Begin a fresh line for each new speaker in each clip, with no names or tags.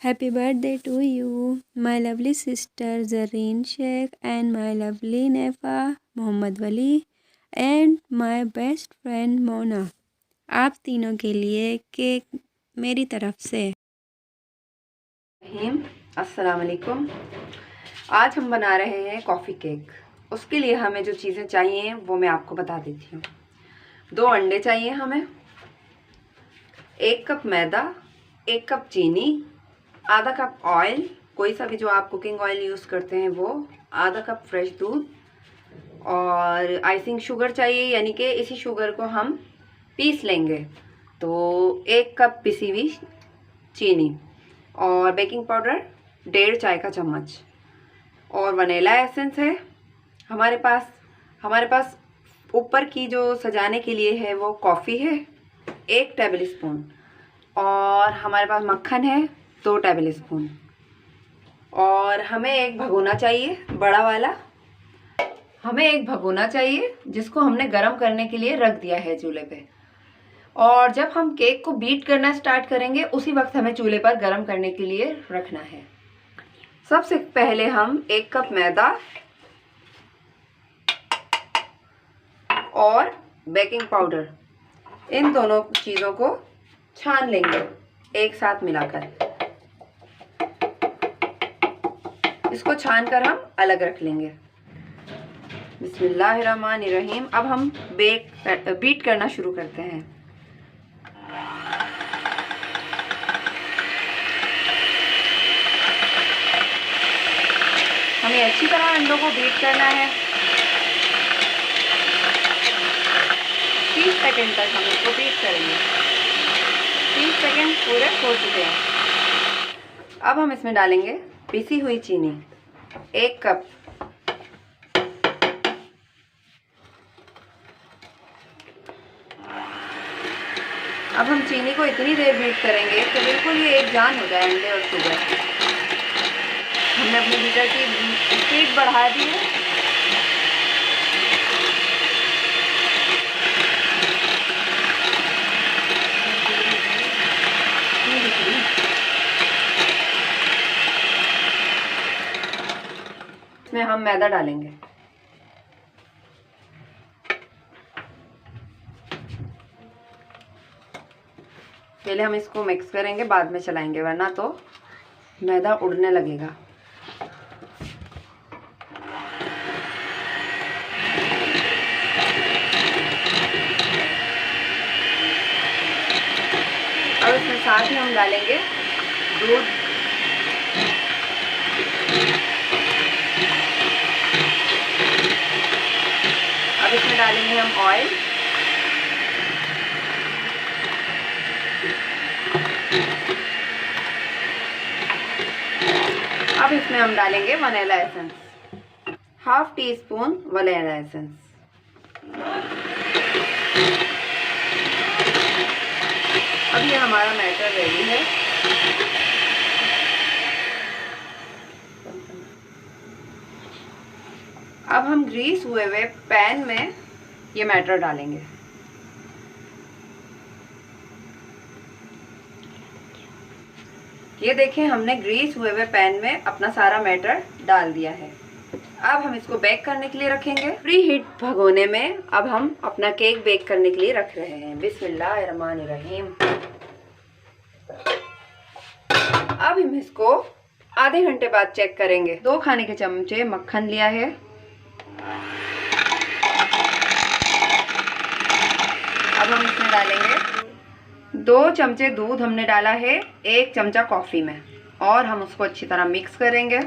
Happy birthday to you, my lovely sister Zareen Sheikh and my lovely Nefa Mohammad Wali and my best friend Mona। आप तीनों के लिए cake मेरी तरफ से।
अस्सलाम वालेकुम। आज हम बना रहे हैं कॉफ़ी केक। उसके लिए हमें जो चीज़ें चाहिए वो मैं आपको बता देती हूँ। 2 अंडे चाहिए हमें, 1 कप मैदा, 1 कप चीनी, आधा कप ऑयल, कोई सा भी जो आप कुकिंग ऑयल यूज़ करते हैं वो, आधा कप फ्रेश दूध और आइसिंग शुगर चाहिए, यानी कि इसी शुगर को हम पीस लेंगे। तो 1 कप पिसी हुई चीनी और बेकिंग पाउडर 1.5 चाय का चम्मच और वनीला एसेंस है हमारे पास ऊपर की जो सजाने के लिए है वो कॉफ़ी है 1 टेबल स्पून और हमारे पास मक्खन है 2 टेबल स्पून और हमें एक भगोना चाहिए बड़ा वाला। हमें एक भगोना चाहिए जिसको हमने गरम करने के लिए रख दिया है चूल्हे पे, और जब हम केक को बीट करना स्टार्ट करेंगे उसी वक्त हमें चूल्हे पर गरम करने के लिए रखना है। सबसे पहले हम 1 कप मैदा और बेकिंग पाउडर इन दोनों चीज़ों को छान लेंगे एक साथ मिलाकर। इसको छान कर हम अलग रख लेंगे। बिस्मिल्लाहिर्रहमानिर्रहीम। अब हम बीट करना शुरू करते हैं। हमें अच्छी तरह अंडों को बीट करना है। 30 सेकंड तक हम इसको बीट करेंगे। 30 सेकंड पूरे हो चुके हैं। अब हम इसमें डालेंगे पिसी हुई चीनी 1 कप, अब हम चीनी को इतनी देर बीट करेंगे कि बिल्कुल ये एक जान हो जाए अंडे और शुगर। हमने अपने बीटर की स्पीड बढ़ा दी है। इसमें हम मैदा डालेंगे। पहले हम इसको मिक्स करेंगे, बाद में चलाएंगे वरना तो मैदा उड़ने लगेगा। अब इसमें साथ ही हम डालेंगे दूध, अब इसमें डालेंगे हम ऑयल, अब इसमें हम डालेंगे vanilla essence, 1/2 teaspoon vanilla essence. अब ये हमारा बैटर रेडी है। अब हम ग्रीस हुए हुए पैन में ये बैटर डालेंगे। ये देखें, हमने ग्रीस हुए हुए पैन में अपना सारा बैटर डाल दिया है। अब हम इसको बेक करने के लिए रखेंगे प्री हीट भगोने में। अब हम अपना केक बेक करने के लिए रख रहे हैं। बिस्मिल्लाहिर्रहमानिर्रहीम। अब हम इसको आधे घंटे बाद चेक करेंगे। 2 खाने के चमचे मक्खन लिया है, अब हम इसमें डालेंगे 2 चमचे दूध हमने डाला है 1 चमचा कॉफ़ी में, और हम उसको अच्छी तरह मिक्स करेंगे।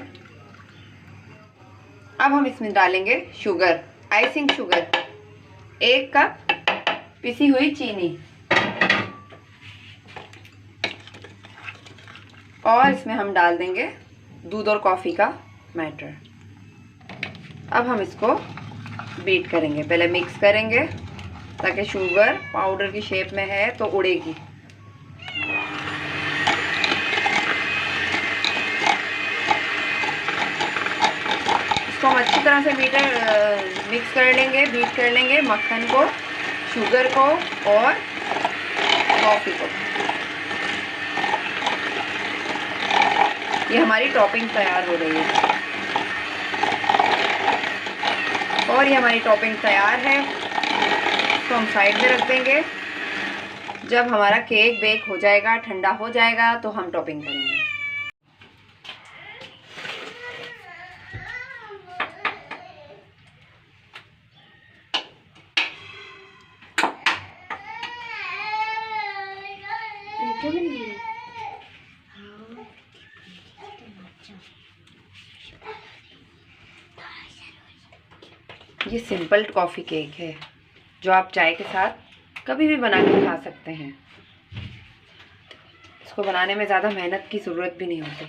अब हम इसमें डालेंगे शुगर, आइसिंग शुगर 1 कप पिसी हुई चीनी, और इसमें हम डाल देंगे दूध और कॉफ़ी का बैटर। अब हम इसको बीट करेंगे, पहले मिक्स करेंगे ताकि शुगर पाउडर की शेप में है तो उड़ेगी। इसको हम अच्छी तरह से मिक्स कर लेंगे, बीट कर लेंगे मक्खन को, शुगर को और कॉफ़ी को। ये हमारी टॉपिंग तैयार हो रही है और ये हमारी टॉपिंग तैयार है, तो हम साइड में रख देंगे। जब हमारा केक बेक हो जाएगा, ठंडा हो जाएगा, तो हम टॉपिंग करेंगे। ये सिंपल कॉफ़ी केक है जो आप चाय के साथ कभी भी बना के खा सकते हैं। इसको बनाने में ज़्यादा मेहनत की ज़रूरत भी नहीं होती।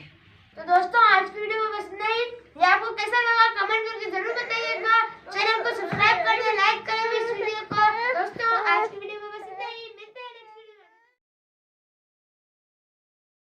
तो दोस्तों आज की वीडियो में बस नहीं। ये आपको कैसा लगा कमेंट करके जरूर बताइएगा। चैनल को सब्सक्राइब करें, लाइक करें।